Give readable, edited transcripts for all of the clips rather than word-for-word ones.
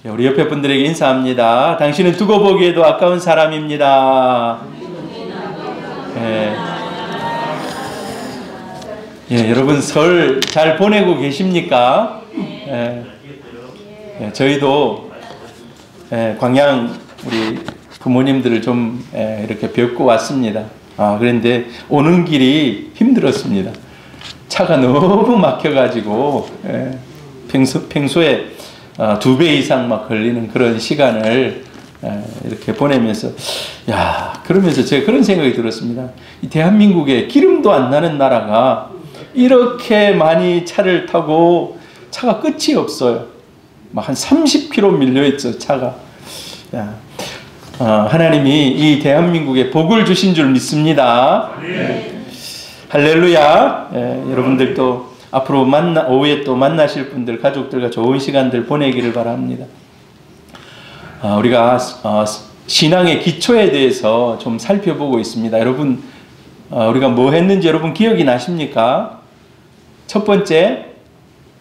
우리 옆에 분들에게 인사합니다. 당신은 두고 보기에도 아까운 사람입니다. 여러분 설 잘 보내고 계십니까? 저희도 광양 우리 부모님들을 좀 이렇게 뵙고 왔습니다. 그런데 오는 길이 힘들었습니다. 차가 너무 막혀가지고 평소에 2배 이상 막 걸리는 그런 시간을 이렇게 보내면서 그러면서 제가 그런 생각이 들었습니다. 이 대한민국에 기름도 안 나는 나라가 이렇게 많이 차를 타고 차가 끝이 없어요. 막 한 30km 밀려있죠, 차가. 하나님이 이 대한민국에 복을 주신 줄 믿습니다. 할렐루야. 여러분들도 앞으로 오후에 또 만나실 분들, 가족들과 좋은 시간들 보내기를 바랍니다. 우리가 신앙의 기초에 대해서 좀 살펴보고 있습니다. 여러분, 우리가 뭐 했는지 여러분 기억이 나십니까? 첫 번째,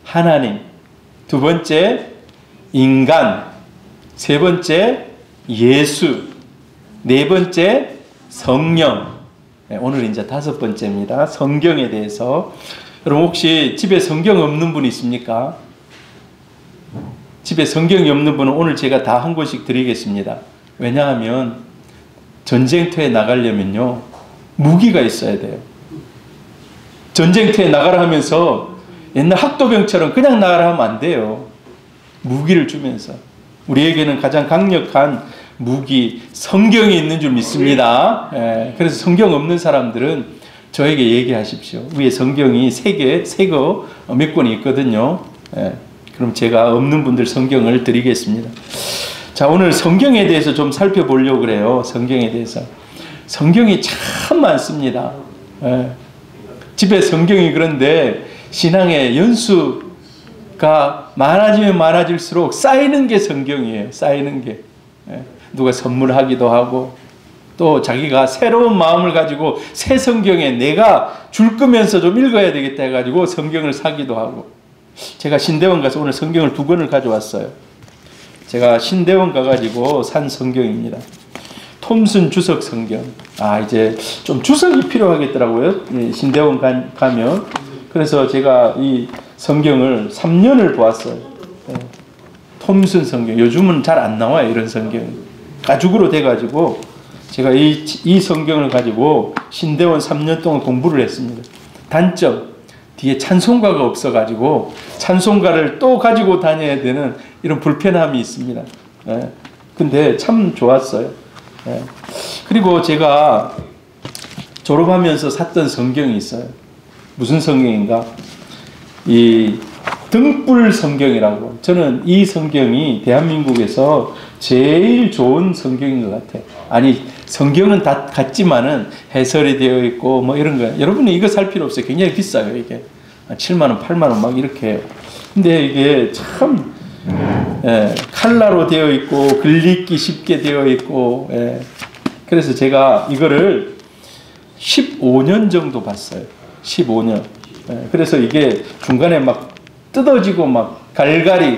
하나님. 두 번째, 인간. 세 번째, 예수. 네 번째, 성령. 오늘 이제 5번째입니다. 성경에 대해서. 여러분 혹시 집에 성경 없는 분 있습니까? 집에 성경이 없는 분은 오늘 제가 다 한 권씩 드리겠습니다. 왜냐하면 전쟁터에 나가려면요, 무기가 있어야 돼요. 전쟁터에 나가라 하면서 옛날 학도병처럼 그냥 나가라 하면 안 돼요. 무기를 주면서. 우리에게는 가장 강력한 무기, 성경이 있는 줄 믿습니다. 그래서 성경 없는 사람들은 저에게 얘기하십시오. 위에 성경이 새 거 몇 권이 있거든요. 그럼 제가 없는 분들 성경을 드리겠습니다. 자, 오늘 성경에 대해서 좀 살펴보려고 그래요. 성경에 대해서. 성경이 참 많습니다. 집에 성경이 그런데 신앙의 연수가 많아지면 많아질수록 쌓이는 게 성경이에요. 쌓이는 게. 누가 선물하기도 하고 또 자기가 새로운 마음을 가지고 새 성경에 내가 줄 거면서 좀 읽어야 되겠다 해가지고 성경을 사기도 하고. 제가 신대원 가서 오늘 성경을 2권을 가져왔어요. 제가 신대원 가가지고 산 성경입니다. 톰슨 주석 성경. 이제 좀 주석이 필요하겠더라고요. 신대원 가면. 그래서 제가 이 성경을 3년을 보았어요. 톰슨 성경. 요즘은 잘 안 나와요, 이런 성경. 가죽으로 돼가지고 제가 이 성경을 가지고 신대원 3년 동안 공부를 했습니다. 단점, 뒤에 찬송가가 없어가지고 찬송가를 또 가지고 다녀야 되는 이런 불편함이 있습니다. 근데 참 좋았어요. 그리고 제가 졸업하면서 샀던 성경이 있어요. 무슨 성경인가? 이 등불 성경이라고. 저는 이 성경이 대한민국에서 제일 좋은 성경인 것 같아요. 아니, 성경은 다 같지만은 해설이 되어 있고 뭐 이런 거. 여러분이 이거 살 필요 없어요. 굉장히 비싸요, 이게. 7만원, 8만원 막 이렇게 해요. 근데 이게 참 칼라로 되어 있고 글리기 쉽게 되어 있고. 그래서 제가 이거를 15년 정도 봤어요. 15년. 그래서 이게 중간에 막 뜯어지고 막 갈갈이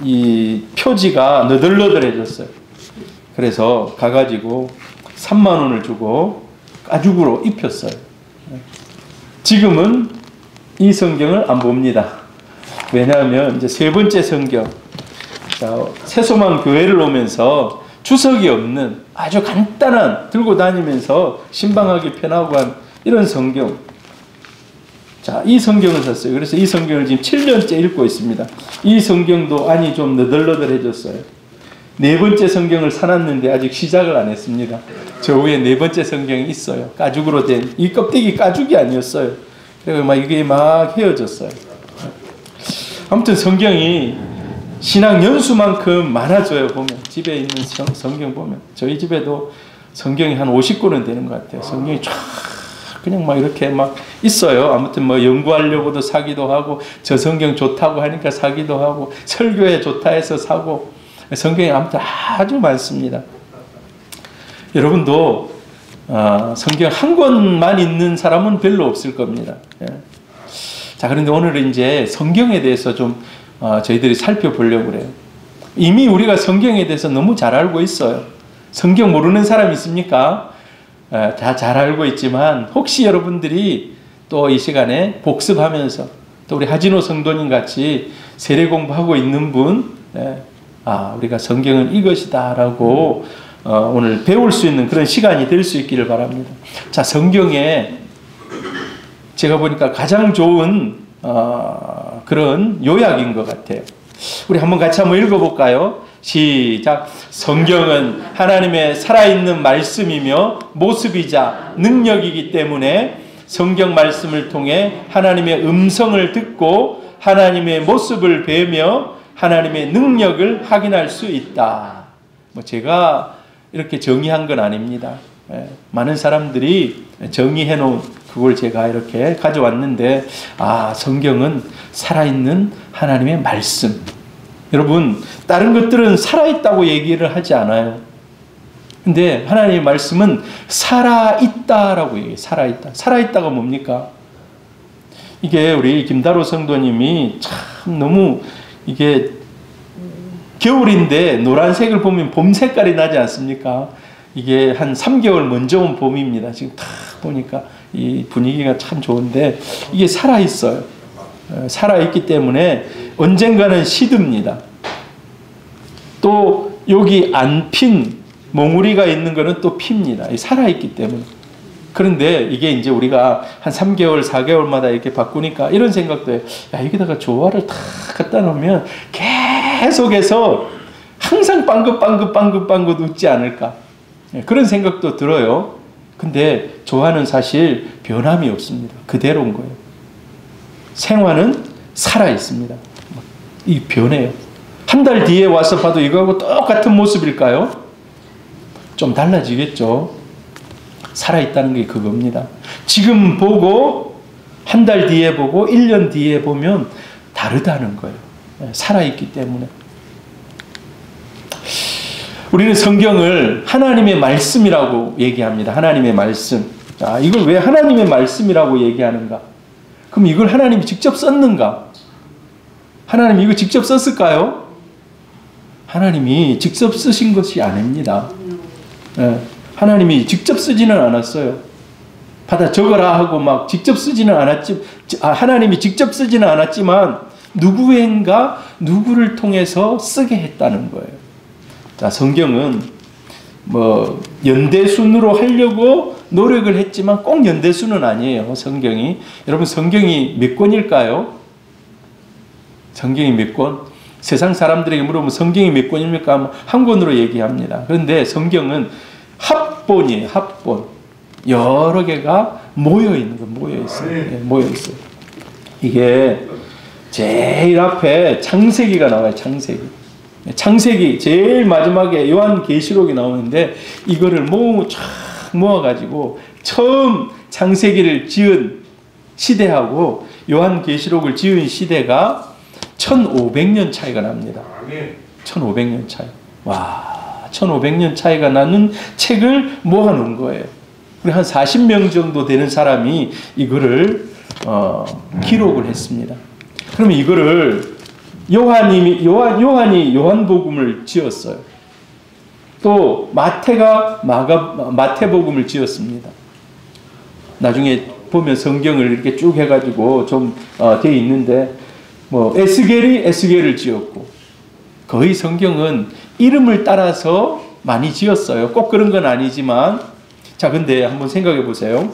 이 표지가 너덜너덜해졌어요. 그래서 가가지고 3만 원을 주고 가죽으로 입혔어요. 지금은 이 성경을 안 봅니다. 왜냐하면 이제 세 번째 성경, 새소망 교회를 오면서 주석이 없는 아주 간단한, 들고 다니면서 신방하기 편하고 한 이런 성경. 자, 이 성경을 샀어요. 그래서 이 성경을 지금 7년째 읽고 있습니다. 이 성경도 안이 좀 너덜너덜해졌어요. 네 번째 성경을 사놨는데 아직 시작을 안 했습니다. 저 위에 네 번째 성경이 있어요. 가죽으로 된, 이 껍데기 가죽이 아니었어요. 그리고 이게 막 헤어졌어요. 아무튼 성경이 신앙 연수만큼 많아져요, 보면. 집에 있는 성경 보면. 저희 집에도 성경이 한 50권은 되는 것 같아요. 성경이 쫙 그냥 이렇게 막 있어요. 아무튼 연구하려고도 사기도 하고, 저 성경 좋다고 하니까 사기도 하고, 설교에 좋다 해서 사고, 성경이 아무튼 아주 많습니다. 여러분도 성경 한 권만 있는 사람은 별로 없을 겁니다. 자, 그런데 오늘은 이제 성경에 대해서 좀 저희들이 살펴보려고 그래요. 이미 우리가 성경에 대해서 너무 잘 알고 있어요. 성경 모르는 사람 있습니까? 다 잘 알고 있지만 혹시 여러분들이 또 이 시간에 복습하면서 또 우리 하진호 성도님 같이 세례 공부하고 있는 분, 우리가 성경은 이것이다 라고 오늘 배울 수 있는 그런 시간이 될 수 있기를 바랍니다. 자, 성경에 제가 보니까 가장 좋은 그런 요약인 것 같아요. 우리 한번 같이 한번 읽어볼까요? 시작. 성경은 하나님의 살아있는 말씀이며 모습이자 능력이기 때문에 성경 말씀을 통해 하나님의 음성을 듣고 하나님의 모습을 뵈며 하나님의 능력을 확인할 수 있다. 제가 이렇게 정의한 건 아닙니다. 많은 사람들이 정의해 놓은 그걸 제가 이렇게 가져왔는데, 성경은 살아있는 하나님의 말씀. 여러분, 다른 것들은 살아있다고 얘기를 하지 않아요. 근데 하나님의 말씀은 살아있다라고 얘기해요. 살아있다. 살아있다가 뭡니까? 이게 우리 김다로 성도님이 참 너무 이게 겨울인데 노란색을 보면 봄 색깔이 나지 않습니까? 이게 한 3개월 먼저 온 봄입니다. 지금 딱 보니까 이 분위기가 참 좋은데 이게 살아있어요. 살아있기 때문에 언젠가는 시듭니다. 또 여기 안 핀 몽우리가 있는 거는 또 핍니다. 살아있기 때문에. 그런데 이게 이제 우리가 한 3개월, 4개월마다 이렇게 바꾸니까 이런 생각도 해요. 야, 여기다가 조화를 탁 갖다 놓으면 계속해서 항상 빵긋빵긋 웃지 않을까. 그런 생각도 들어요. 근데 조화는 사실 변함이 없습니다. 그대로인 거예요. 생화는 살아있습니다. 이 변해요. 한 달 뒤에 와서 봐도 이거하고 똑같은 모습일까요? 좀 달라지겠죠. 살아있다는 게 그겁니다. 지금 보고 한 달 뒤에 보고 1년 뒤에 보면 다르다는 거예요. 살아있기 때문에. 우리는 성경을 하나님의 말씀이라고 얘기합니다. 하나님의 말씀. 자, 이걸 왜 하나님의 말씀이라고 얘기하는가? 그럼 이걸 하나님이 직접 썼는가? 하나님이 이거 직접 썼을까요? 하나님이 직접 쓰신 것이 아닙니다. 하나님이 직접 쓰지는 않았어요. 받아 적어라 하고 막 직접 쓰지는 않았지. 하나님이 직접 쓰지는 않았지만 누구인가 누구를 통해서 쓰게 했다는 거예요. 자, 성경은 뭐 연대순으로 하려고 노력을 했지만 꼭 연대순은 아니에요. 성경이. 여러분, 성경이 몇 권일까요? 성경이 몇 권? 세상 사람들에게 물어보면 성경이 몇 권입니까? 한 권으로 얘기합니다. 그런데 성경은 합본이에요. 합본. 여러 개가 모여 있는 거, 모여 있어요. 모여 있어요. 이게 제일 앞에 창세기가 나와요. 창세기. 창세기 제일 마지막에 요한계시록이 나오는데 이거를 쫙 모아가지고 처음 창세기를 지은 시대하고 요한계시록을 지은 시대가 1500년 차이가 납니다. 1500년 차이. 와, 1500년 차이가 나는 책을 모아놓은 거예요. 우리 한 40명 정도 되는 사람이 이거를 기록을 했습니다. 그러면 이거를 요한이 요한복음을 지었어요. 또 마태가 마태복음을 지었습니다. 나중에 보면 성경을 이렇게 쭉 해가지고 좀 돼 있는데 뭐 에스겔을 지었고 거의 성경은 이름을 따라서 많이 지었어요. 꼭 그런 건 아니지만 자, 근데 한번 생각해 보세요.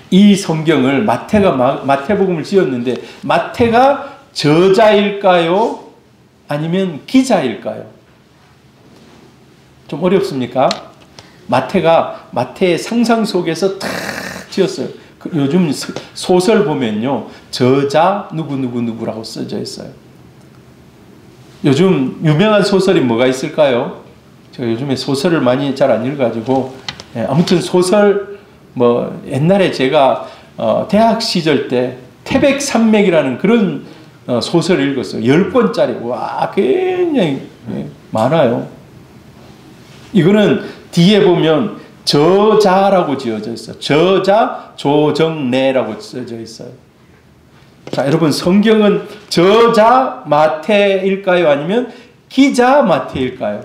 이 성경을 마태복음을 지었는데 마태가 저자일까요? 아니면 기자일까요? 좀 어렵습니까? 마태의 상상 속에서 탁 지었어요. 요즘 소설 보면요, 저자 누구누구누구라고 써져 있어요. 요즘 유명한 소설이 뭐가 있을까요? 제가 요즘에 소설을 많이 잘 안 읽어가지고, 아무튼 소설, 옛날에 제가 대학 시절 때 태백산맥이라는 그런 소설을 읽었어요. 10권짜리. 와, 굉장히 많아요. 이거는 뒤에 보면 저자라고 지어져 있어요. 저자 조정래라고 써져 있어요. 자, 여러분, 성경은 저자 마태일까요? 아니면 기자 마태일까요?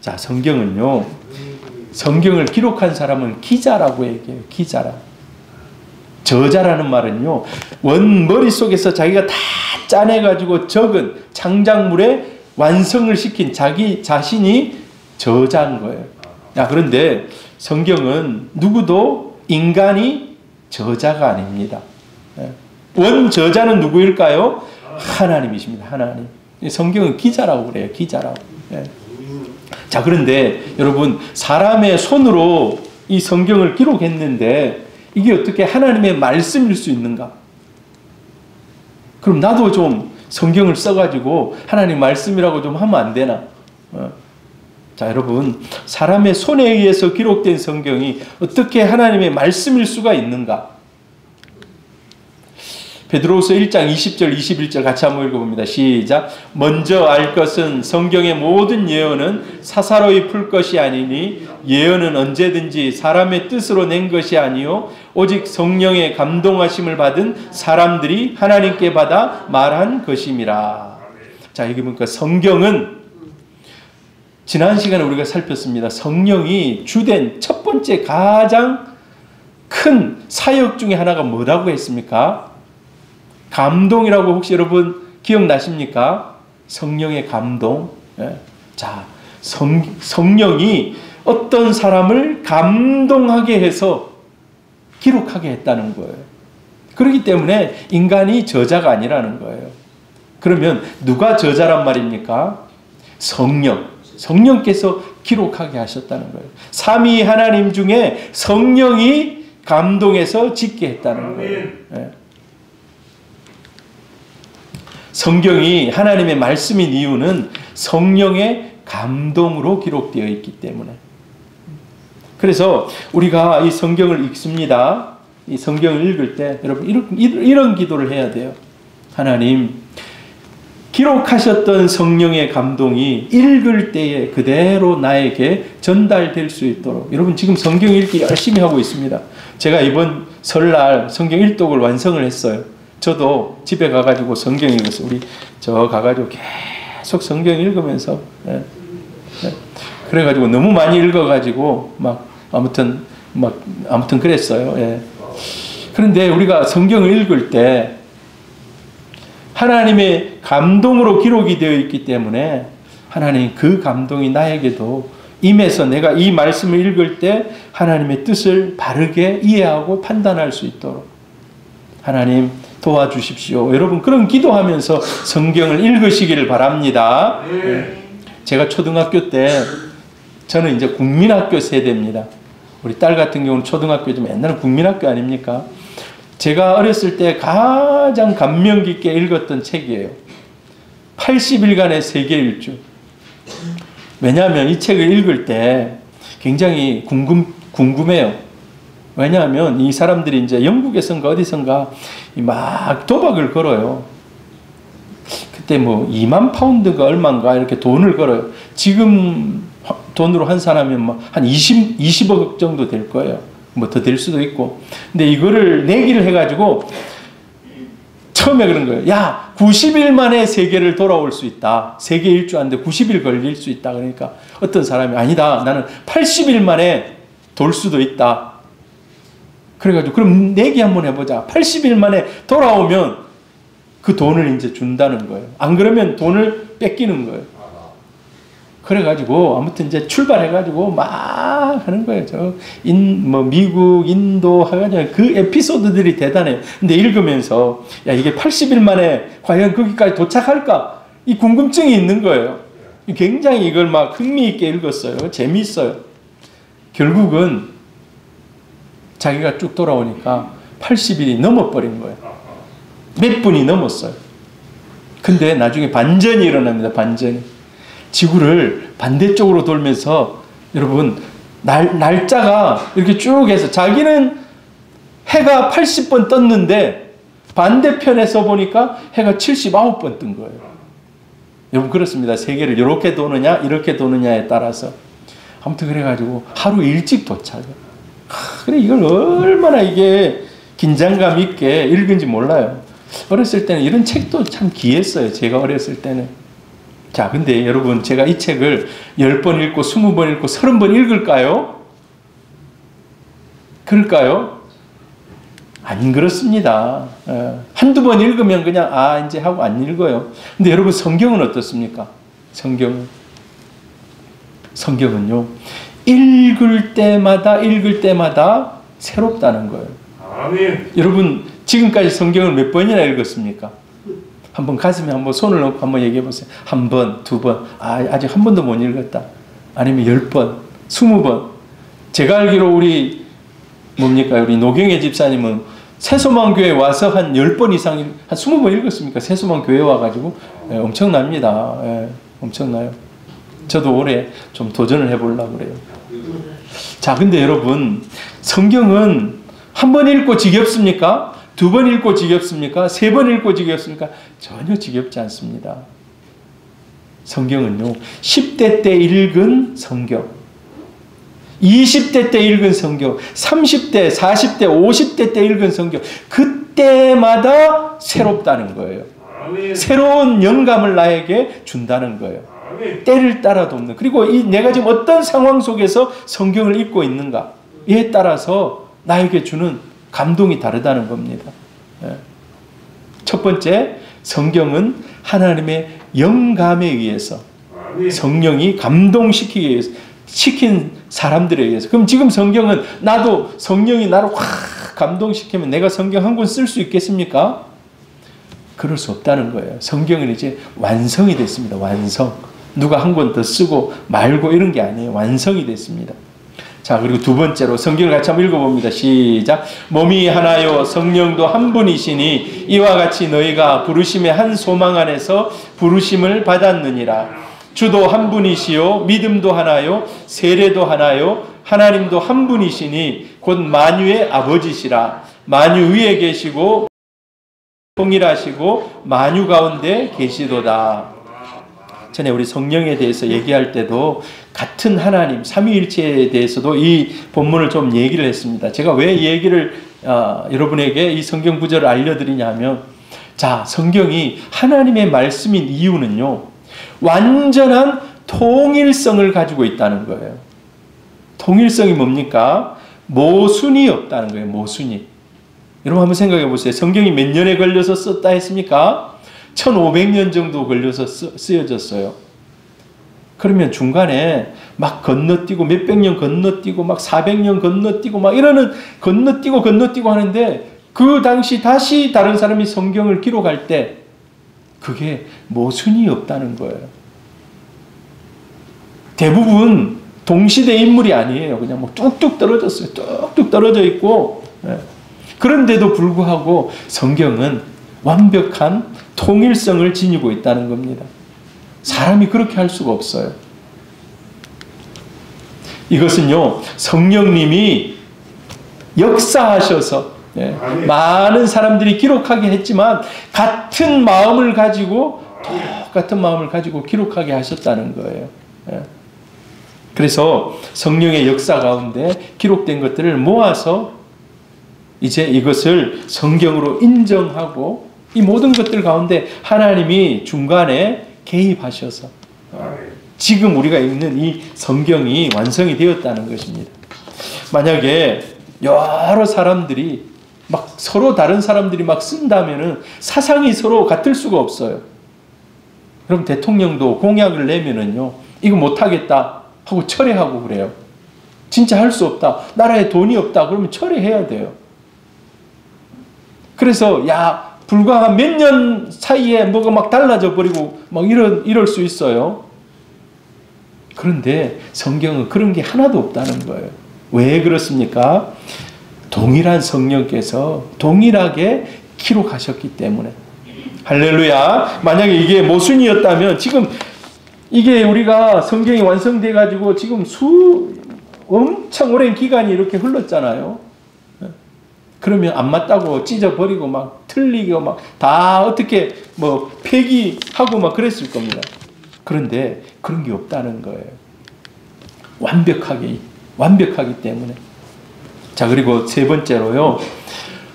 자, 성경은요, 성경을 기록한 사람은 기자라고 얘기해요. 기자라고. 저자라는 말은요, 머릿속에서 자기가 다 짜내가지고 적은 창작물의 완성을 시킨 자기 자신이 저자인 거예요. 야, 그런데 성경은 누구도 인간이 저자가 아닙니다. 원 저자는 누구일까요? 하나님이십니다. 하나님. 성경은 기자라고 그래요. 기자라고. 자, 그런데 여러분, 사람의 손으로 이 성경을 기록했는데 이게 어떻게 하나님의 말씀일 수 있는가? 그럼 나도 좀 성경을 써가지고 하나님 말씀이라고 좀 하면 안 되나? 자, 여러분, 사람의 손에 의해서 기록된 성경이 어떻게 하나님의 말씀일 수가 있는가? 베드로후서 1장 20절 21절 같이 한번 읽어봅니다. 시작. 먼저 알 것은 성경의 모든 예언은 사사로이 풀 것이 아니니 예언은 언제든지 사람의 뜻으로 낸 것이 아니요 오직 성령의 감동하심을 받은 사람들이 하나님께 받아 말한 것임이라. 자, 여기 보니까 성경은 지난 시간에 우리가 살폈습니다. 성령이 주된 첫 번째 가장 큰 사역 중에 하나가 뭐라고 했습니까? 감동이라고 혹시 여러분 기억나십니까? 성령의 감동. 자, 성령이 어떤 사람을 감동하게 해서 기록하게 했다는 거예요. 그렇기 때문에 인간이 저자가 아니라는 거예요. 그러면 누가 저자란 말입니까? 성령께서 기록하게 하셨다는 거예요. 삼위 하나님 중에 성령이 감동해서 짓게 했다는 거예요. 성경이 하나님의 말씀인 이유는 성령의 감동으로 기록되어 있기 때문에. 그래서 우리가 이 성경을 읽습니다. 이 성경을 읽을 때 여러분 이런 기도를 해야 돼요. 하나님, 기록하셨던 성령의 감동이 읽을 때에 그대로 나에게 전달될 수 있도록. 여러분, 지금 성경 읽기 열심히 하고 있습니다. 제가 이번 설날 성경 1독을 완성을 했어요. 저도 집에 가가지고 성경 읽었어요. 우리 저 가가지고 계속 성경 읽으면서 그래가지고 너무 많이 읽어가지고 아무튼 그랬어요. 그런데 우리가 성경을 읽을 때 하나님의 감동으로 기록이 되어 있기 때문에 하나님 그 감동이 나에게도 임해서 내가 이 말씀을 읽을 때 하나님의 뜻을 바르게 이해하고 판단할 수 있도록 하나님 도와주십시오. 여러분, 그런 기도하면서 성경을 읽으시기를 바랍니다. 제가 초등학교 때, 저는 이제 국민학교 세대입니다. 우리 딸 같은 경우는 초등학교 좀 옛날에 국민학교 아닙니까? 제가 어렸을 때 가장 감명 깊게 읽었던 책이에요. 80일간의 세계 일주. 왜냐하면 이 책을 읽을 때 굉장히 궁금해요. 왜냐하면 이 사람들이 이제 영국에선가 어디선가 막 도박을 걸어요. 그때 뭐 2만 파운드가 얼마인가 이렇게 돈을 걸어요. 지금 돈으로 한 사람이 한 20억 정도 될 거예요. 뭐 더 될 수도 있고. 근데 이거를 내기를 해가지고 처음에 그런 거예요. 야, 90일 만에 세계를 돌아올 수 있다. 세계 일주하는데 90일 걸릴 수 있다. 그러니까 어떤 사람이 아니다. 나는 80일 만에 돌 수도 있다. 그래가지고 그럼 내기 한번 해보자. 80일 만에 돌아오면 그 돈을 이제 준다는 거예요. 안 그러면 돈을 뺏기는 거예요. 그래가지고 아무튼 이제 출발해가지고 막 하는 거예요. 미국, 인도 해가지고 그 에피소드들이 대단해요. 근데 읽으면서 야, 이게 80일 만에 과연 거기까지 도착할까? 이 궁금증이 있는 거예요. 굉장히 이걸 막 흥미있게 읽었어요. 재미있어요. 결국은 자기가 쭉 돌아오니까 80일이 넘어버린 거예요. 몇 분이 넘었어요. 근데 나중에 반전이 일어납니다. 반전이. 지구를 반대쪽으로 돌면서 여러분 날짜가 이렇게 쭉 해서 자기는 해가 80번 떴는데 반대편에서 보니까 해가 79번 뜬 거예요. 여러분 그렇습니다. 세계를 이렇게 도느냐 이렇게 도느냐에 따라서 아무튼 그래가지고 하루 일찍 도착해요. 그래 이걸 얼마나 이게 긴장감 있게 읽은지 몰라요. 어렸을 때는 이런 책도 참 귀했어요. 제가 어렸을 때는. 자, 근데 여러분, 제가 이 책을 10번 읽고 20번 읽고 30번 읽을까요? 그럴까요? 안 그렇습니다. 한두 번 읽으면 그냥 이제 하고 안 읽어요. 근데 여러분, 성경은 어떻습니까? 성경은요, 읽을 때마다 새롭다는 거예요. 아멘. 여러분, 지금까지 성경을 몇 번이나 읽었습니까? 한번 가슴에 한번 손을 넣고 한번 얘기해 보세요. 한 번, 두 번, 아직 한 번도 못 읽었다. 아니면 10번, 20번. 제가 알기로 우리 노경애 집사님은 새소망교회 와서 한 10번 이상, 한 20번 읽었습니까? 새소망교회 와가지고. 엄청납니다. 엄청나요. 저도 올해 좀 도전을 해보려고 그래요. 자, 근데 여러분, 성경은 한 번 읽고 지겹습니까? 두 번 읽고 지겹습니까? 세 번 읽고 지겹습니까? 전혀 지겹지 않습니다. 성경은요, 10대 때 읽은 성경, 20대 때 읽은 성경, 30대, 40대, 50대 때 읽은 성경, 그때마다 새롭다는 거예요. 새로운 영감을 나에게 준다는 거예요. 때를 따라도 없는. 그리고 내가 지금 어떤 상황 속에서 성경을 읽고 있는가, 이에 따라서 나에게 주는 감동이 다르다는 겁니다. 첫 번째, 성경은 하나님의 영감에 의해서, 성령이 감동시키기 위해서, 시킨 사람들에 의해서. 그럼 지금 성경은 나도 성령이 나를 확 감동시키면 내가 성경 한 권 쓸 수 있겠습니까? 그럴 수 없다는 거예요. 성경은 이제 완성이 됐습니다. 완성. 누가 한 권 더 쓰고 말고 이런 게 아니에요. 완성이 됐습니다. 자, 그리고 두 번째로 성경을 같이 한번 읽어봅니다. 시작. 몸이 하나요 성령도 한 분이시니 이와 같이 너희가 부르심의 한 소망 안에서 부르심을 받았느니라. 주도 한 분이시요 믿음도 하나요 세례도 하나요 하나님도 한 분이시니 곧 만유의 아버지시라. 만유 위에 계시고 통일하시고 만유 가운데 계시도다. 전에 우리 성령에 대해서 얘기할 때도 같은 하나님 삼위일체에 대해서도 이 본문을 좀 얘기를 했습니다. 제가 왜 이 얘기를 여러분에게 이 성경 구절을 알려드리냐면, 자, 성경이 하나님의 말씀인 이유는요, 완전한 통일성을 가지고 있다는 거예요. 통일성이 뭡니까? 모순이 없다는 거예요. 모순이. 여러분 한번 생각해 보세요. 성경이 몇 년에 걸려서 썼다 했습니까? 1500년 정도 걸려서 쓰여졌어요. 그러면 중간에 막 건너뛰고 몇백 년 건너뛰고 막 400년 건너뛰고 막 이러는 건너뛰고 하는데, 그 당시 다시 다른 사람이 성경을 기록할 때 그게 모순이 없다는 거예요. 대부분 동시대 인물이 아니에요. 그냥 뭐 뚝뚝 떨어졌어요. 뚝뚝 떨어져 있고. 그런데도 불구하고 성경은 완벽한 통일성을 지니고 있다는 겁니다. 사람이 그렇게 할 수가 없어요. 이것은요, 성령님이 역사하셔서 많은 사람들이 기록하게 했지만 같은 마음을 가지고 똑같은 마음을 가지고 기록하게 하셨다는 거예요. 그래서 성령의 역사 가운데 기록된 것들을 모아서 이제 이것을 성경으로 인정하고 이 모든 것들 가운데 하나님이 중간에 개입하셔서 지금 우리가 읽는 이 성경이 완성이 되었다는 것입니다. 만약에 여러 사람들이 막 서로 다른 사람들이 막 쓴다면은 사상이 서로 같을 수가 없어요. 그럼 대통령도 공약을 내면은요, 이거 못하겠다 하고 철회하고 그래요. 진짜 할 수 없다. 나라에 돈이 없다. 그러면 철회해야 돼요. 그래서 불과 몇 년 사이에 뭐가 막 달라져 버리고 막 이럴 수 있어요. 그런데 성경은 그런 게 하나도 없다는 거예요. 왜 그렇습니까? 동일한 성령께서 동일하게 기록하셨기 때문에. 할렐루야. 만약에 이게 모순이었다면, 지금 이게 우리가 성경이 완성돼 가지고 지금 엄청 오랜 기간이 이렇게 흘렀잖아요. 그러면 안 맞다고 찢어버리고 막 틀리고 막 다 어떻게 뭐 폐기하고 막 그랬을 겁니다. 그런데 그런 게 없다는 거예요. 완벽하기 때문에. 자, 그리고 세 번째로요,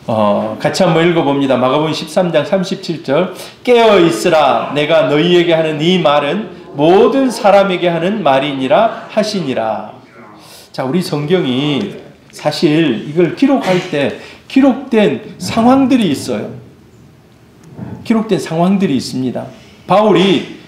같이 한번 읽어봅니다. 마가복음 13장 37절. 깨어 있으라. 내가 너희에게 하는 이 말은 모든 사람에게 하는 말이니라 하시니라. 자, 우리 성경이 사실 이걸 기록할 때 기록된 상황들이 있어요. 기록된 상황들이 있습니다. 바울이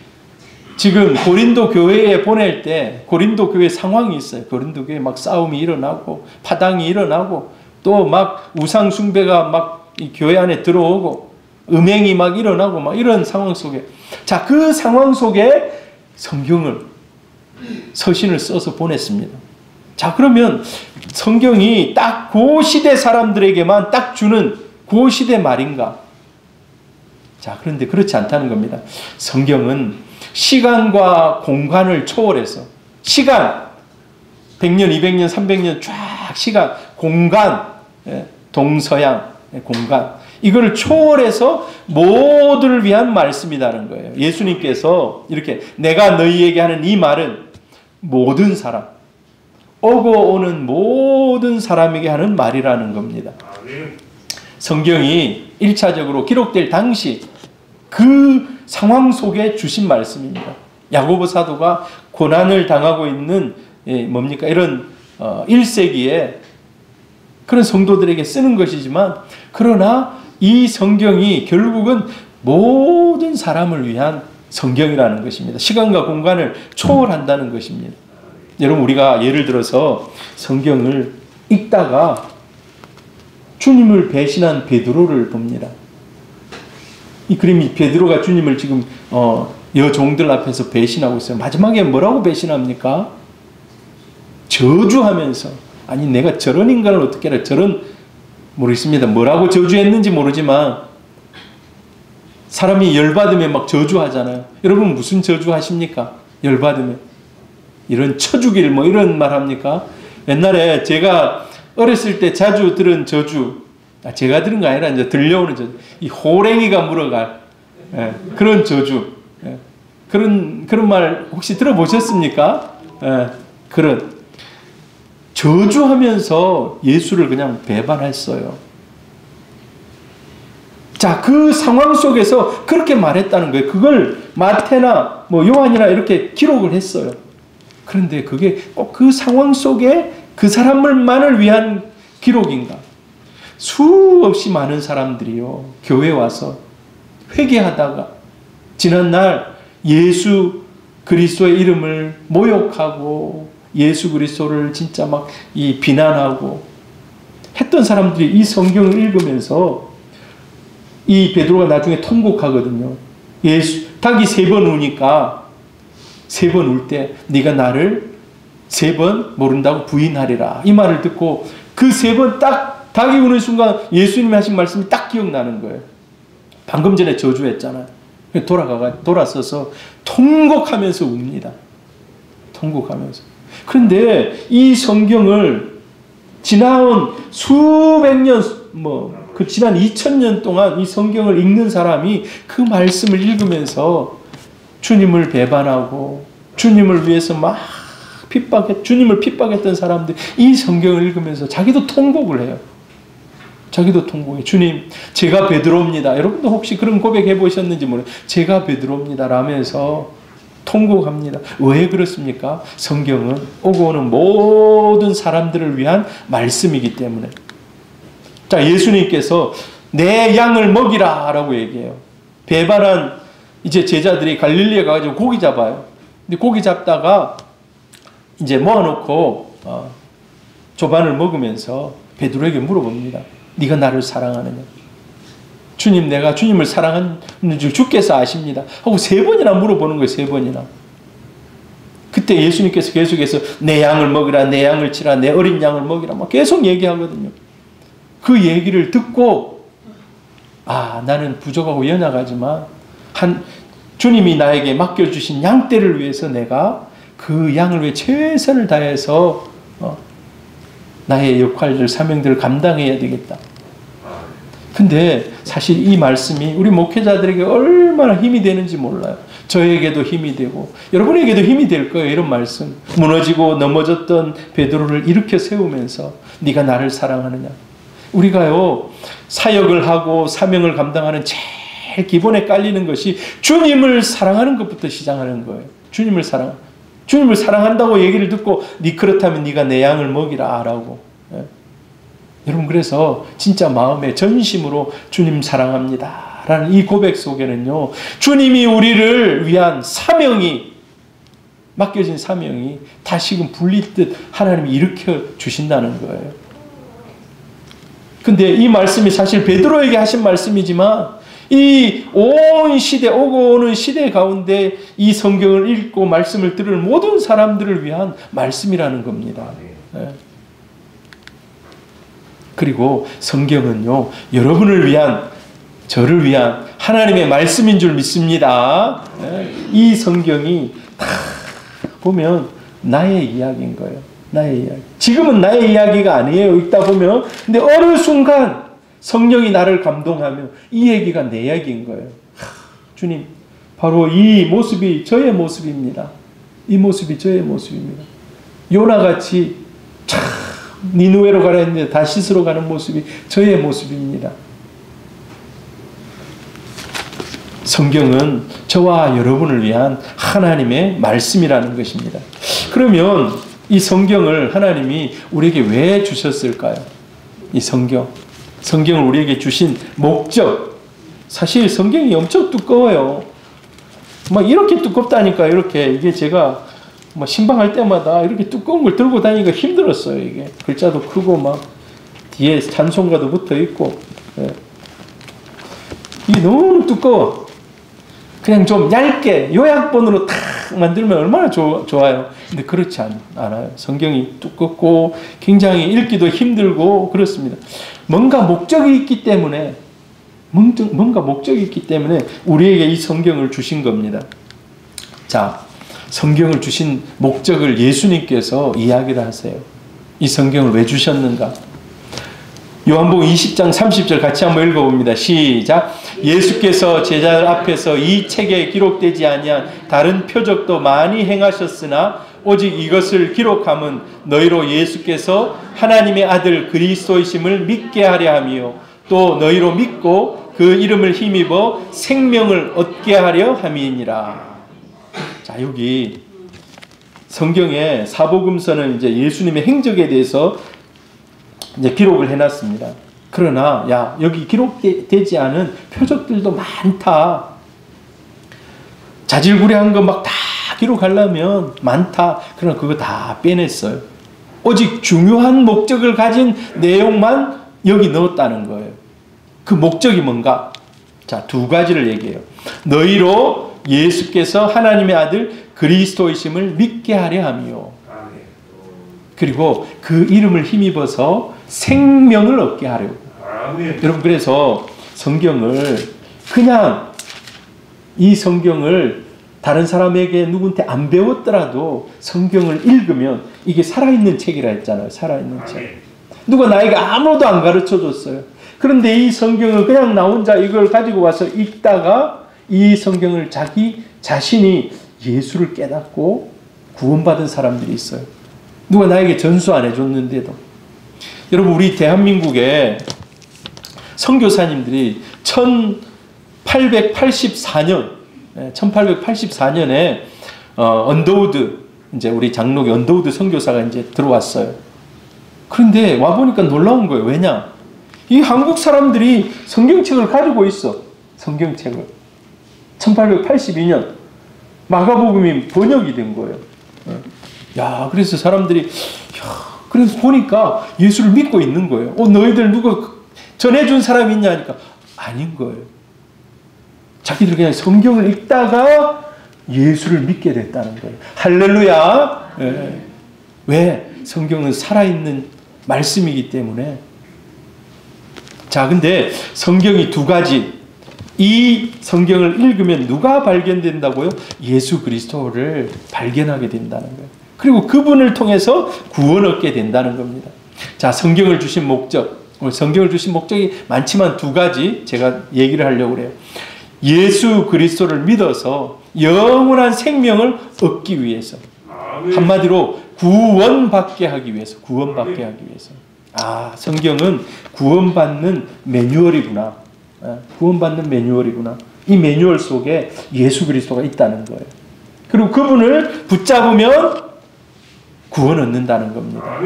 지금 고린도 교회에 보낼 때 고린도 교회 상황이 있어요. 고린도 교회에 막 싸움이 일어나고 파당이 일어나고 또 막 우상 숭배가 막 이 교회 안에 들어오고 음행이 막 일어나고 막 이런 상황 속에, 자, 그 상황 속에 성경을, 서신을 써서 보냈습니다. 자, 그러면 성경이 딱 그 시대 사람들에게만 딱 주는 그 시대 말인가? 자, 그런데 그렇지 않다는 겁니다. 성경은 시간과 공간을 초월해서, 시간 100년, 200년, 300년 쫙 시간, 공간, 동서양 공간, 이걸 초월해서 모두를 위한 말씀이라는 거예요. 예수님께서 이렇게 내가 너희에게 하는 이 말은 모든 사람, 오고 오는 모든 사람에게 하는 말이라는 겁니다. 성경이 1차적으로 기록될 당시 그 상황 속에 주신 말씀입니다. 야고보 사도가 고난을 당하고 있는 뭡니까? 이런 1세기에 그런 성도들에게 쓰는 것이지만, 그러나 이 성경이 결국은 모든 사람을 위한 성경이라는 것입니다. 시간과 공간을 초월한다는 것입니다. 여러분, 우리가 예를 들어서 성경을 읽다가 주님을 배신한 베드로를 봅니다. 이 그림이 베드로가 주님을 지금 여종들 앞에서 배신하고 있어요. 마지막에 뭐라고 배신합니까? 저주하면서, 아니 내가 저런 인간을 어떻게 알아? 저런, 모르겠습니다. 뭐라고 저주했는지 모르지만 사람이 열받으면 막 저주하잖아요. 여러분 무슨 저주하십니까? 열받으면 이런 쳐주길 뭐 이런 말 합니까? 옛날에 제가 어렸을 때 자주 들은 저주, 제가 들은 거 아니라 이제 들려오는 저주, 이 호랭이가 물어갈 그런 저주, 그런 말 혹시 들어보셨습니까? 그런 저주하면서 예수를 그냥 배반했어요. 자, 그 상황 속에서 그렇게 말했다는 거예요. 그걸 마태나 뭐 요한이나 이렇게 기록을 했어요. 그런데 그게 꼭 그 상황 속에 그 사람만을 위한 기록인가? 수없이 많은 사람들이요, 교회에 와서 회개하다가 지난날 예수 그리스도의 이름을 모욕하고 예수 그리스도를 진짜 막 비난하고 했던 사람들이 이 성경을 읽으면서, 이 베드로가 나중에 통곡하거든요. 닭이 3번 우니까 3번 울 때 네가 나를 3번 모른다고 부인하리라, 이 말을 듣고 그 3번 딱 닭이 우는 순간 예수님이 하신 말씀이 딱 기억나는 거예요. 방금 전에 저주했잖아요. 돌아서서 통곡하면서 웁니다. 통곡하면서. 그런데 이 성경을 지나온 수백 년, 그 지난 2000년 동안 이 성경을 읽는 사람이 그 말씀을 읽으면서 주님을 배반하고 주님을 위해서 막 주님을 핍박했던 사람들, 이 성경을 읽으면서 자기도 통곡을 해요. 자기도 통곡해. 주님, 제가 베드로입니다. 여러분도 혹시 그런 고백해 보셨는지 모르겠어요. 제가 베드로입니다 라면서 통곡합니다. 왜 그렇습니까? 성경은 오고 오는 모든 사람들을 위한 말씀이기 때문에. 자, 예수님께서 내 양을 먹이라 라고 얘기해요. 배반한 이제 제자들이 갈릴리에 가가지고 고기 잡아요. 근데 고기 잡다가 이제 모아놓고 조반을 먹으면서 베드로에게 물어봅니다. 네가 나를 사랑하느냐? 주님, 내가 주님을 사랑하는 줄 주께서 아십니다 하고 3번이나 물어보는 거예요. 3번이나. 그때 예수님께서 계속해서 내 양을 먹이라, 내 양을 치라, 내 어린 양을 먹이라 막 계속 얘기하거든요. 그 얘기를 듣고, 나는 부족하고 연약하지만 주님이 나에게 맡겨주신 양떼를 위해서 내가 그 양을 위해 최선을 다해서 나의 역할들, 사명들을 감당해야 되겠다. 근데 사실 이 말씀이 우리 목회자들에게 얼마나 힘이 되는지 몰라요. 저에게도 힘이 되고 여러분에게도 힘이 될 거예요. 이런 말씀. 무너지고 넘어졌던 베드로를 일으켜 세우면서 네가 나를 사랑하느냐? 우리가요, 사역을 하고 사명을 감당하는 제일 기본에 깔리는 것이 주님을 사랑하는 것부터 시작하는 거예요. 주님을 사랑한다고 얘기를 듣고 네 그렇다면 네가 내 양을 먹이라 라고. 예. 여러분, 그래서 진짜 마음에 전심으로 주님 사랑합니다 라는 이 고백 속에는요, 주님이 우리를 위한 맡겨진 사명이 다시금 불리듯 하나님이 일으켜 주신다는 거예요. 근데 이 말씀이 사실 베드로에게 하신 말씀이지만 이 온 시대, 오고 오는 시대 가운데 이 성경을 읽고 말씀을 들을 모든 사람들을 위한 말씀이라는 겁니다. 네. 그리고 성경은요, 여러분을 위한, 저를 위한 하나님의 말씀인 줄 믿습니다. 네. 이 성경이 다 보면 나의 이야기인 거예요. 나의 이야기. 지금은 나의 이야기가 아니에요, 읽다 보면. 근데 어느 순간 성령이 나를 감동하며 이 얘기가 내 이야기인 거예요. 주님, 바로 이 모습이 저의 모습입니다. 이 모습이 저의 모습입니다. 요나같이 참 니느웨로 가라 했는데 다시스로 가는 모습이 저의 모습입니다. 성경은 저와 여러분을 위한 하나님의 말씀이라는 것입니다. 그러면 이 성경을 하나님이 우리에게 왜 주셨을까요? 이 성경을 우리에게 주신 목적. 사실 성경이 엄청 두꺼워요. 막 이렇게 두껍다니까. 이렇게 이게 제가 뭐 신방할 때마다 이렇게 두꺼운 걸 들고 다니기가 힘들었어요. 이게 글자도 크고 막 뒤에 찬송가도 붙어 있고. 예. 이게 너무 두꺼워. 그냥 좀 얇게 요약본으로 탁 만들면 얼마나 좋아요. 근데 그렇지 않아요. 성경이 두껍고 굉장히 읽기도 힘들고 그렇습니다. 뭔가 목적이 있기 때문에 우리에게 이 성경을 주신 겁니다. 자, 성경을 주신 목적을 예수님께서 이야기를 하세요. 이 성경을 왜 주셨는가? 요한복음 20장 30절 같이 한번 읽어봅니다. 시작. 예수께서 제자들 앞에서 이 책에 기록되지 아니한 다른 표적도 많이 행하셨으나 오직 이것을 기록함은 너희로 예수께서 하나님의 아들 그리스도이심을 믿게 하려 함이요 또 너희로 믿고 그 이름을 힘입어 생명을 얻게 하려 함이니라. 자, 여기 성경의 사복음서는 이제 예수님의 행적에 대해서 이제 기록을 해놨습니다. 그러나 여기 기록되지 않은 표적들도 많다. 자질구레한 거 막 다 기록하려면 많다. 그러나 그거 다 빼냈어요. 오직 중요한 목적을 가진 내용만 여기 넣었다는 거예요. 그 목적이 뭔가? 자, 두 가지를 얘기해요. 너희로 예수께서 하나님의 아들 그리스도이심을 믿게 하려 함이요. 그리고 그 이름을 힘입어서 생명을 얻게 하려고. 여러분, 그래서 이 성경을 다른 사람에게 누군테 안 배웠더라도 성경을 읽으면 이게 살아있는 책이라 했잖아요. 살아있는 책. 누가 나에게 아무도 안 가르쳐 줬어요. 그런데 이 성경을 그냥 나 혼자 이걸 가지고 와서 읽다가 이 성경을 자기 자신이 예수를 깨닫고 구원받은 사람들이 있어요. 누가 나에게 전수 안 해줬는데도. 여러분, 우리 대한민국에 선교사님들이 1884년에 언더우드, 이제 우리 장로교 언더우드 선교사가 이제 들어왔어요. 그런데 와보니까 놀라운 거예요. 왜냐? 이 한국 사람들이 성경책을 가지고 있어. 성경책을. 1882년 마가복음이 번역이 된 거예요. 그래서 사람들이, 그래서 보니까 예수를 믿고 있는 거예요. 너희들 누가 전해준 사람이 있냐 하니까 아닌 거예요. 자기들 그냥 성경을 읽다가 예수를 믿게 됐다는 거예요. 할렐루야. 왜? 성경은 살아있는 말씀이기 때문에. 자, 근데 성경이 두 가지. 이 성경을 읽으면 누가 발견된다고요? 예수 그리스도를 발견하게 된다는 거예요. 그리고 그분을 통해서 구원 얻게 된다는 겁니다. 자, 성경을 주신 목적이 많지만 두 가지 제가 얘기를 하려고 그래요. 예수 그리스도를 믿어서 영원한 생명을 얻기 위해서. 한마디로 구원받게 하기 위해서. 아, 성경은 구원받는 매뉴얼이구나. 구원받는 매뉴얼이구나. 이 매뉴얼 속에 예수 그리스도가 있다는 거예요. 그리고 그분을 붙잡으면 구원 얻는다는 겁니다.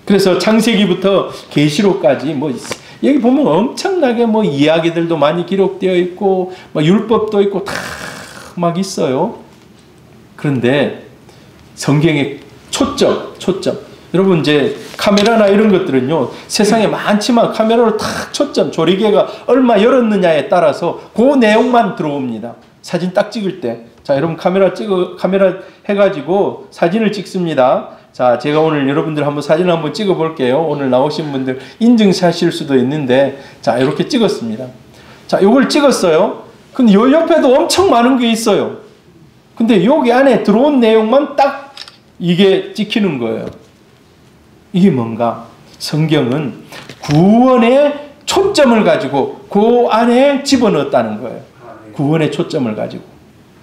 그래서 창세기부터 계시록까지 뭐 여기 보면 엄청나게 뭐 이야기들도 많이 기록되어 있고 뭐 율법도 있고 다 막 있어요. 그런데 성경의 초점. 여러분 이제 카메라나 이런 것들은요 세상에 많지만 카메라로 탁 초점 조리개가 얼마 열었느냐에 따라서 그 내용만 들어옵니다. 사진 딱 찍을 때. 자, 여러분 카메라 해가지고 사진을 찍습니다. 자, 제가 오늘 여러분들 한번 사진 한번 찍어 볼게요. 오늘 나오신 분들 인증샷일 수도 있는데, 자, 이렇게 찍었습니다. 자, 요걸 찍었어요. 근데 요 옆에도 엄청 많은 게 있어요. 근데 여기 안에 들어온 내용만 딱 이게 찍히는 거예요. 이게 뭔가? 성경은 구원의 초점을 가지고 그 안에 집어넣었다는 거예요. 구원의 초점을 가지고.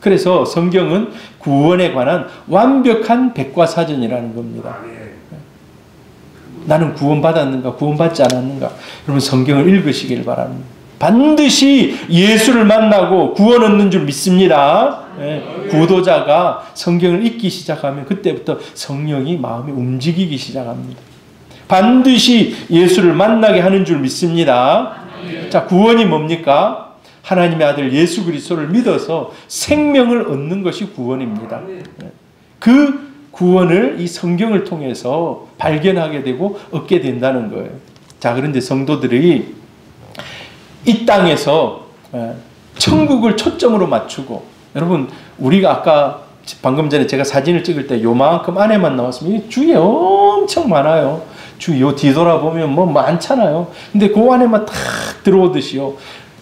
그래서 성경은 구원에 관한 완벽한 백과사전이라는 겁니다. 나는 구원받았는가 구원받지 않았는가 여러분 성경을 읽으시길 바랍니다. 반드시 예수를 만나고 구원 얻는 줄 믿습니다. 구도자가 성경을 읽기 시작하면 그때부터 성령이 마음이 움직이기 시작합니다. 반드시 예수를 만나게 하는 줄 믿습니다. 자, 구원이 뭡니까? 하나님의 아들 예수 그리스도를 믿어서 생명을 얻는 것이 구원입니다. 그 구원을 이 성경을 통해서 발견하게 되고 얻게 된다는 거예요. 자, 그런데 성도들이 이 땅에서 천국을 초점으로 맞추고, 여러분 우리가 아까 방금 전에 제가 사진을 찍을 때 요만큼 안에만 나왔으면 주위에 엄청 많아요. 주위 요 뒤돌아보면 뭐 많잖아요. 근데 그 안에만 탁 들어오듯이요.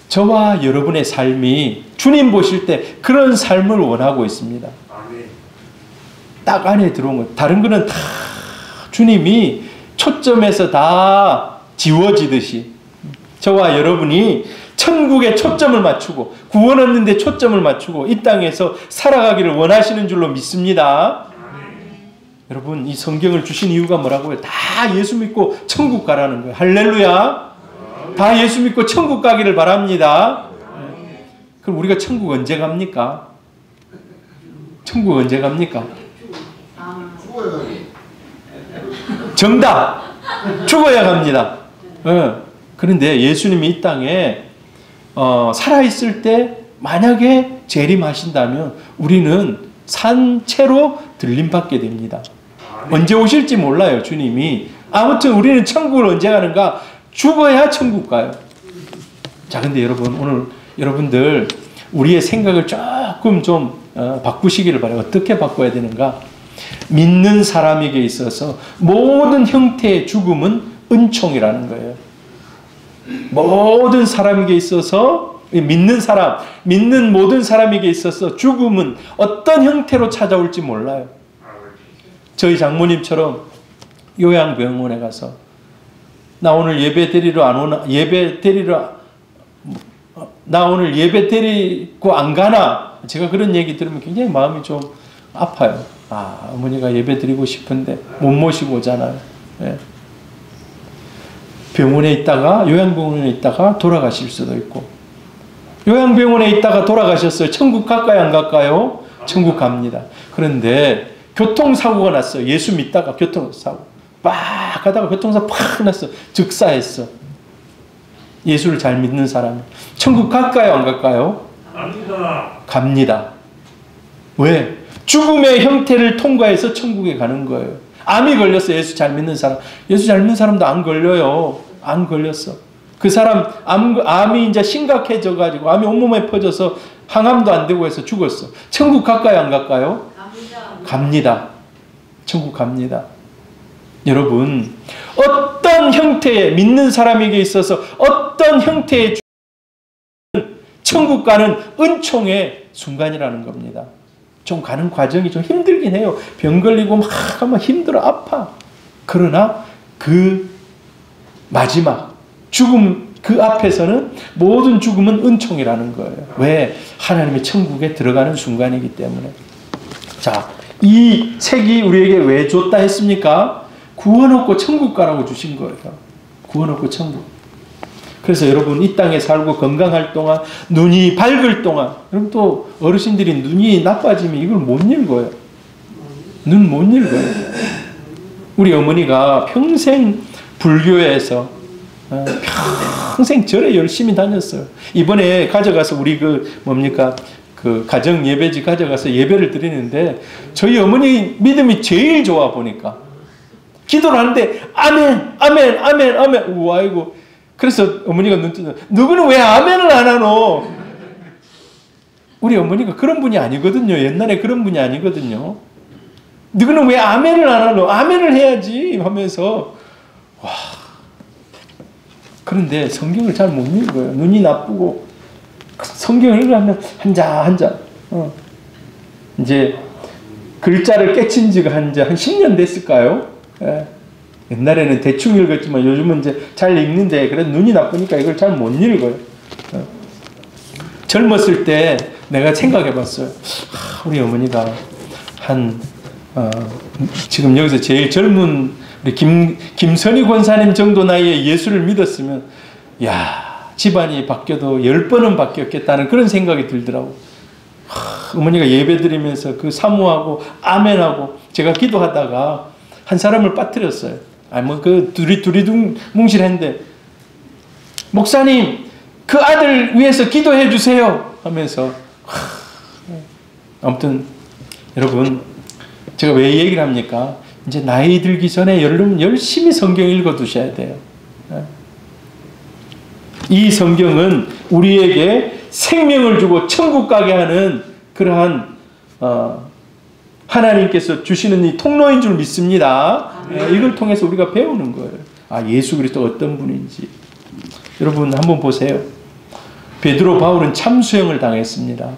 저와 여러분의 삶이 주님 보실 때 그런 삶을 원하고 있습니다. 딱 안에 들어온 거. 다른 거는 다 주님이 초점에서 다 지워지듯이 저와 여러분이 천국에 초점을 맞추고 구원 얻는 데 초점을 맞추고 이 땅에서 살아가기를 원하시는 줄로 믿습니다. 여러분 이 성경을 주신 이유가 뭐라고요? 다 예수 믿고 천국 가라는 거예요. 할렐루야. 다 예수 믿고 천국 가기를 바랍니다. 그럼 우리가 천국 언제 갑니까? 천국 언제 갑니까? 정답! 죽어야 갑니다. 그런데 예수님이 이 땅에 살아있을 때 만약에 재림하신다면 우리는 산채로 들림받게 됩니다. 언제 오실지 몰라요, 주님이. 아무튼 우리는 천국을 언제 가는가? 죽어야 천국 가요. 자, 근데 여러분, 오늘 여러분들 우리의 생각을 조금 좀 바꾸시기를 바라요. 어떻게 바꿔야 되는가? 믿는 사람에게 있어서 모든 형태의 죽음은 은총이라는 거예요. 모든 사람에게 있어서 믿는 모든 사람에게 있어서 죽음은 어떤 형태로 찾아올지 몰라요. 저희 장모님처럼 요양병원에 가서 나 오늘 예배 드리러 안 오나? 나 오늘 예배 드리고 안 가나? 제가 그런 얘기 들으면 굉장히 마음이 좀 아파요. 아, 어머니가 예배 드리고 싶은데 못 모시고 오잖아요. 네. 병원에 있다가 요양병원에 있다가 돌아가실 수도 있고 요양병원에 있다가 돌아가셨어요. 천국 갈까요? 안 갈까요? 천국 갑니다. 그런데 교통사고가 났어요. 예수 믿다가 교통사고 빡 가다가 교통사고 팍 났어. 즉사했어. 예수를 잘 믿는 사람이 천국 갈까요? 안 갈까요? 갑니다. 왜? 죽음의 형태를 통과해서 천국에 가는 거예요. 암이 걸렸어. 예수 잘 믿는 사람. 예수 잘 믿는 사람도 안 걸려요. 안 걸렸어. 그 사람 암이 이제 심각해져 가지고 암이 온몸에 퍼져서 항암도 안 되고 해서 죽었어. 천국 갈까요? 안 갈까요? 갑니다. 천국 갑니다. 여러분 어떤 형태의 믿는 사람에게 있어서 어떤 형태의 천국 가는 은총의 순간이라는 겁니다. 좀 가는 과정이 좀 힘들긴 해요. 병 걸리고 막 하면 힘들어 아파. 그러나 그 마지막 죽음 그 앞에서는 모든 죽음은 은총이라는 거예요. 왜? 하나님의 천국에 들어가는 순간이기 때문에. 자, 이 책이 우리에게 왜 줬다 했습니까? 구원 얻고 천국 가라고 주신 거예요. 구원 얻고 천국. 그래서 여러분 이 땅에 살고 건강할 동안, 눈이 밝을 동안, 여러분 또 어르신들이 눈이 나빠지면 이걸 못 읽어요. 눈 못 읽어요. 우리 어머니가 평생 불교에서 평생 절에 열심히 다녔어요. 이번에 가져가서 우리 그 가정 예배지 가져가서 예배를 드리는데 저희 어머니 믿음이 제일 좋아 보니까 기도를 하는데 아멘, 아멘, 아멘, 아멘. 우와 이거. 그래서 어머니가 눈 뜨는 누구는 왜 아멘을 안 하노? 우리 어머니가 그런 분이 아니거든요. 옛날에 그런 분이 아니거든요. 너희는 왜 아멘을 안 하노? 아멘을 해야지 하면서 와. 그런데 성경을 잘 못 읽어요. 눈이 나쁘고 성경을 읽으면 한자 이제 글자를 깨친 지가 한 10년 됐을까요? 예. 옛날에는 대충 읽었지만 요즘은 이제 잘 읽는데 그래도 눈이 나쁘니까 이걸 잘 못 읽어요. 젊었을 때 내가 생각해 봤어요. 우리 어머니가 지금 여기서 제일 젊은 우리 김선희 권사님 정도 나이에 예수를 믿었으면 야 집안이 바뀌어도 10번은 바뀌었겠다는 그런 생각이 들더라고. 어머니가 예배 드리면서 그 사모하고 아멘하고 제가 기도하다가 한 사람을 빠뜨렸어요. 두리뭉실했는데 목사님 그 아들 위해서 기도해 주세요 하면서 아무튼 여러분 제가 왜 얘기를 합니까? 이제 나이 들기 전에 여러분 열심히 성경 읽어 두셔야 돼요. 이 성경은 우리에게 생명을 주고 천국 가게 하는 그러한 하나님께서 주시는 이 통로인 줄 믿습니다. 이걸 통해서 우리가 배우는 거예요. 예수 그리스도가 어떤 분인지. 여러분 한번 보세요. 베드로 바울은 참수형을 당했습니다.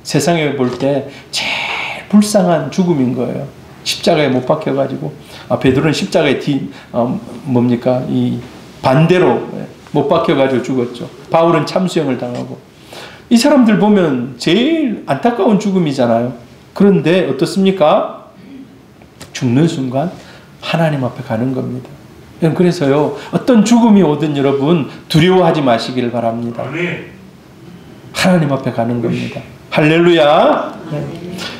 세상에 볼 때 제일 불쌍한 죽음인 거예요. 십자가에 못 박혀가지고 베드로는 십자가에 이 반대로 못 박혀가지고 죽었죠. 바울은 참수형을 당하고 이 사람들 보면 제일 안타까운 죽음이잖아요. 그런데 어떻습니까? 죽는 순간 하나님 앞에 가는 겁니다. 그래서요 어떤 죽음이 오든 여러분 두려워하지 마시기를 바랍니다. 하나님 앞에 가는 겁니다. 할렐루야. 네.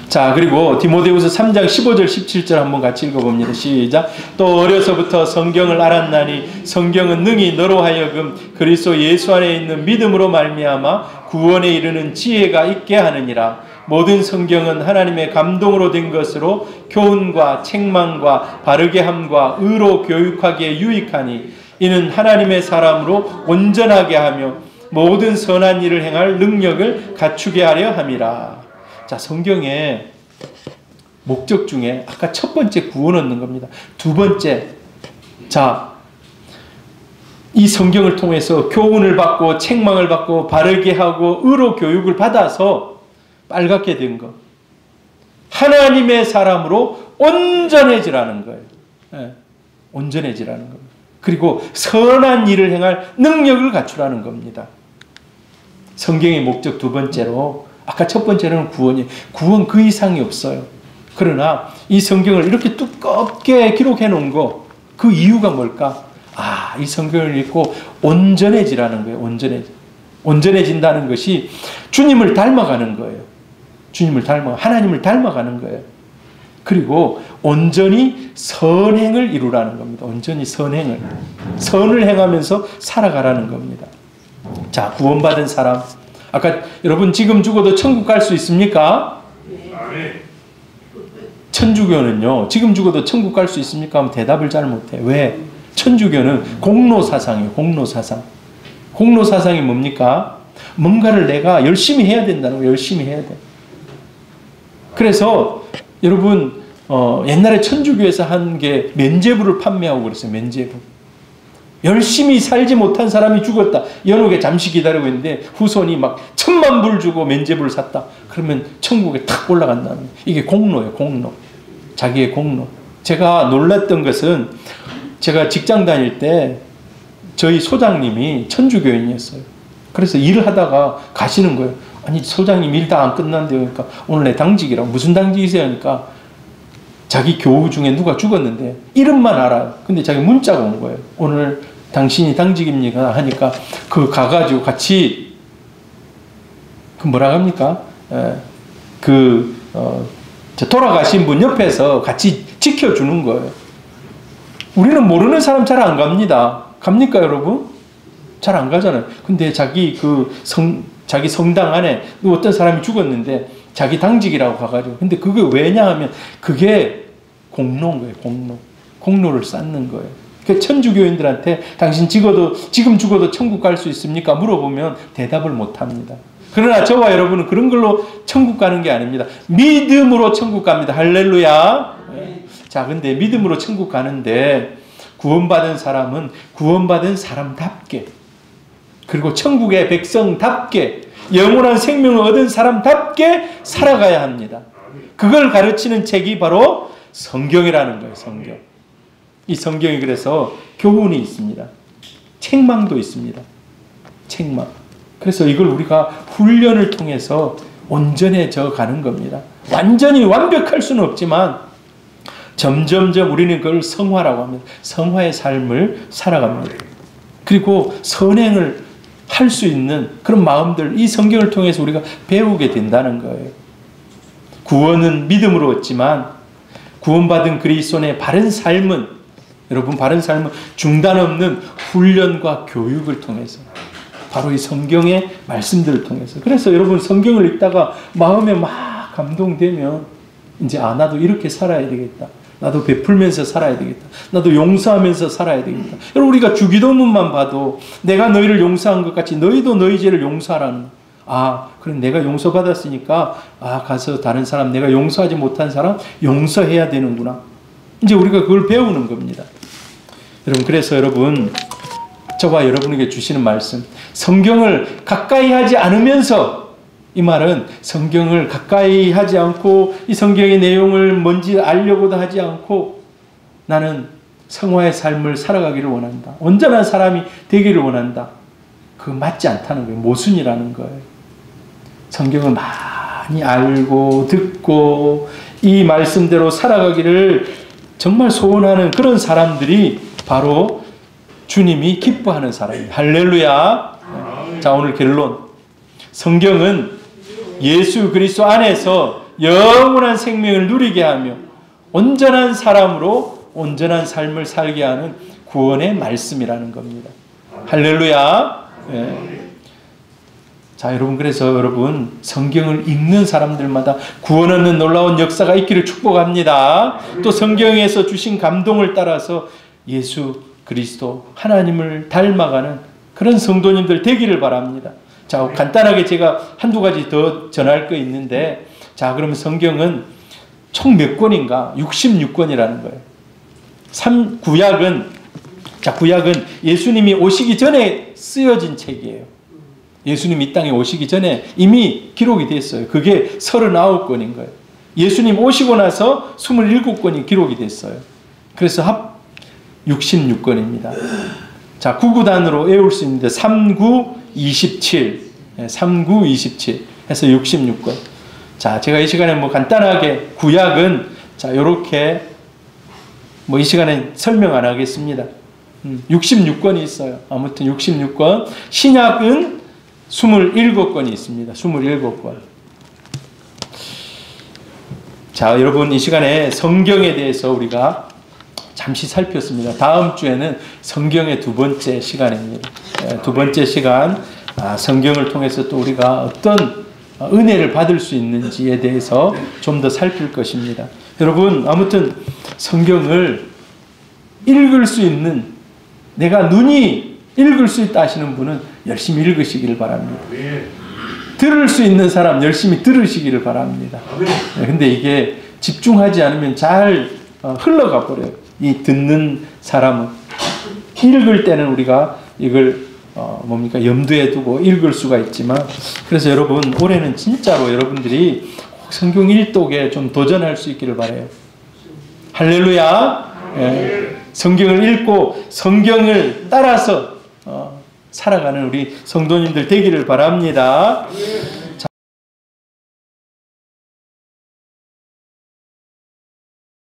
자 그리고 디모데후서 3장 15절 17절 한번 같이 읽어봅니다. 시작. 또 어려서부터 성경을 알았나니 성경은 능히 너로 하여금 그리스도 예수 안에 있는 믿음으로 말미암아 구원에 이르는 지혜가 있게 하느니라. 모든 성경은 하나님의 감동으로 된 것으로 교훈과 책망과 바르게 함과 의로 교육하기에 유익하니 이는 하나님의 사람으로 온전하게 하며 모든 선한 일을 행할 능력을 갖추게 하려 함이라. 자, 성경의 목적 중에 아까 첫 번째 구원 얻는 겁니다. 두 번째, 자, 이 성경을 통해서 교훈을 받고 책망을 받고 바르게 하고 의로 교육을 받아서 빨갛게 된 것. 하나님의 사람으로 온전해지라는 거예요. 네, 온전해지라는 겁니다. 그리고 선한 일을 행할 능력을 갖추라는 겁니다. 성경의 목적 두 번째로 아까 첫 번째는 구원이 구원 그 이상이 없어요. 그러나 이 성경을 이렇게 두껍게 기록해 놓은 거 그 이유가 뭘까? 이 성경을 읽고 온전해지라는 거예요. 온전해진다는 것이 주님을 닮아가는 거예요. 하나님을 닮아가는 거예요. 그리고 온전히 선행을 이루라는 겁니다. 온전히 선행을. 선을 행하면서 살아가라는 겁니다. 자, 구원받은 사람. 아까 여러분 지금 죽어도 천국 갈 수 있습니까? 천주교는요. 지금 죽어도 천국 갈 수 있습니까? 하면 대답을 잘 못해. 왜? 천주교는 공로사상이에요. 공로사상. 공로사상이 뭡니까? 뭔가를 내가 열심히 해야 된다는 거예요. 열심히 해야 돼. 그래서 여러분 옛날에 천주교에서 한 게 면죄부를 판매하고 그랬어요. 면죄부. 열심히 살지 못한 사람이 죽었다. 연옥에 잠시 기다리고 있는데 후손이 막 1000만 불 주고 면죄부를 샀다. 그러면 천국에 탁 올라간다는 거예요. 이게 공로예요. 공로. 자기의 공로. 제가 놀랐던 것은 제가 직장 다닐 때 저희 소장님이 천주교인이었어요. 그래서 일을 하다가 가시는 거예요. 아니 소장님 일 다 안 끝난대요. 그러니까 오늘 내 당직이라고. 무슨 당직이세요? 그러니까 자기 교우 중에 누가 죽었는데 이름만 알아요. 근데 자기 문자가 온 거예요. 오늘 당신이 당직입니까? 하니까 그 가가지고 같이 그 뭐라 합니까? 돌아가신 분 옆에서 같이 지켜주는 거예요. 우리는 모르는 사람 잘 안 갑니다. 갑니까, 여러분? 잘 안 가잖아요. 근데 자기 성당 안에 어떤 사람이 죽었는데 자기 당직이라고 가가지고. 근데 그게 왜냐 하면 그게 공로인 거예요, 공로. 공로를 쌓는 거예요. 그 천주교인들한테 당신 지금 죽어도 천국 갈 수 있습니까? 물어보면 대답을 못 합니다. 그러나 저와 여러분은 그런 걸로 천국 가는 게 아닙니다. 믿음으로 천국 갑니다. 할렐루야. 자, 근데 믿음으로 천국 가는데 구원받은 사람은 구원받은 사람답게, 그리고 천국의 백성답게, 영원한 생명을 얻은 사람답게 살아가야 합니다. 그걸 가르치는 책이 바로 성경이라는 거예요. 성경. 이 성경이 그래서 교훈이 있습니다. 책망도 있습니다. 책망. 그래서 이걸 우리가 훈련을 통해서 온전해져 가는 겁니다. 완전히 완벽할 수는 없지만 점점점 우리는 그걸 성화라고 합니다. 성화의 삶을 살아갑니다. 그리고 선행을 할 수 있는 그런 마음들, 이 성경을 통해서 우리가 배우게 된다는 거예요. 구원은 믿음으로 얻지만 구원받은 그리스도인의 바른 삶은, 여러분, 바른 삶은 중단 없는 훈련과 교육을 통해서, 바로 이 성경의 말씀들을 통해서. 그래서 여러분, 성경을 읽다가 마음에 막 감동되면 이제 나도 이렇게 살아야 되겠다. 나도 베풀면서 살아야 되겠다. 나도 용서하면서 살아야 되겠다. 여러분, 우리가 주기도문만 봐도 내가 너희를 용서한 것 같이 너희도 너희 죄를 용서하라는, 그럼 내가 용서받았으니까 가서 다른 사람, 내가 용서하지 못한 사람 용서해야 되는구나. 이제 우리가 그걸 배우는 겁니다. 여러분, 그래서 여러분, 저와 여러분에게 주시는 말씀, 성경을 가까이 하지 않으면서, 이 말은 성경을 가까이 하지 않고 이 성경의 내용을 뭔지 알려고도 하지 않고 나는 성화의 삶을 살아가기를 원한다, 온전한 사람이 되기를 원한다, 그거 맞지 않다는 거예요. 모순이라는 거예요. 성경을 많이 알고 듣고 이 말씀대로 살아가기를 정말 소원하는 그런 사람들이 바로 주님이 기뻐하는 사람이에요. 할렐루야. 자, 오늘 결론. 성경은 예수 그리스도 안에서 영원한 생명을 누리게 하며 온전한 사람으로 온전한 삶을 살게 하는 구원의 말씀이라는 겁니다. 할렐루야. 자, 여러분, 그래서 여러분, 성경을 읽는 사람들마다 구원 얻는 놀라운 역사가 있기를 축복합니다. 또 성경에서 주신 감동을 따라서 예수 그리스도 하나님을 닮아가는 그런 성도님들 되기를 바랍니다. 자, 간단하게 제가 한두 가지 더 전할 거 있는데, 자, 그러면 성경은 총 몇 권인가? 66권이라는 거예요. 구약은 예수님이 오시기 전에 쓰여진 책이에요. 예수님이 이 땅에 오시기 전에 이미 기록이 됐어요. 그게 39권인 거예요. 예수님 오시고 나서 27권이 기록이 됐어요. 그래서 합 66권입니다. 자, 구구단으로 외울 수 있는데 3927 해서 66권. 자, 제가 이 시간에 간단하게 구약은 자, 요렇게 이 시간에 설명 안 하겠습니다. 66권이 있어요. 아무튼 66권. 신약은 27권이 있습니다. 27권. 자, 여러분, 이 시간에 성경에 대해서 우리가 잠시 살폈습니다. 다음 주에는 성경의 두 번째 시간입니다. 두 번째 시간, 성경을 통해서 또 우리가 어떤 은혜를 받을 수 있는지에 대해서 좀 더 살필 것입니다. 여러분, 아무튼 성경을 읽을 수 있는, 내가 눈이 읽을 수 있다 하시는 분은 열심히 읽으시기를 바랍니다. 들을 수 있는 사람 열심히 들으시기를 바랍니다. 근데 이게 집중하지 않으면 잘 흘러가 버려요. 이 듣는 사람은. 읽을 때는 우리가 이걸 염두에 두고 읽을 수가 있지만, 그래서 여러분, 올해는 진짜로 여러분들이 성경 일독에 좀 도전할 수 있기를 바라요. 할렐루야. 성경을 읽고 성경을 따라서 살아가는 우리 성도님들 되기를 바랍니다.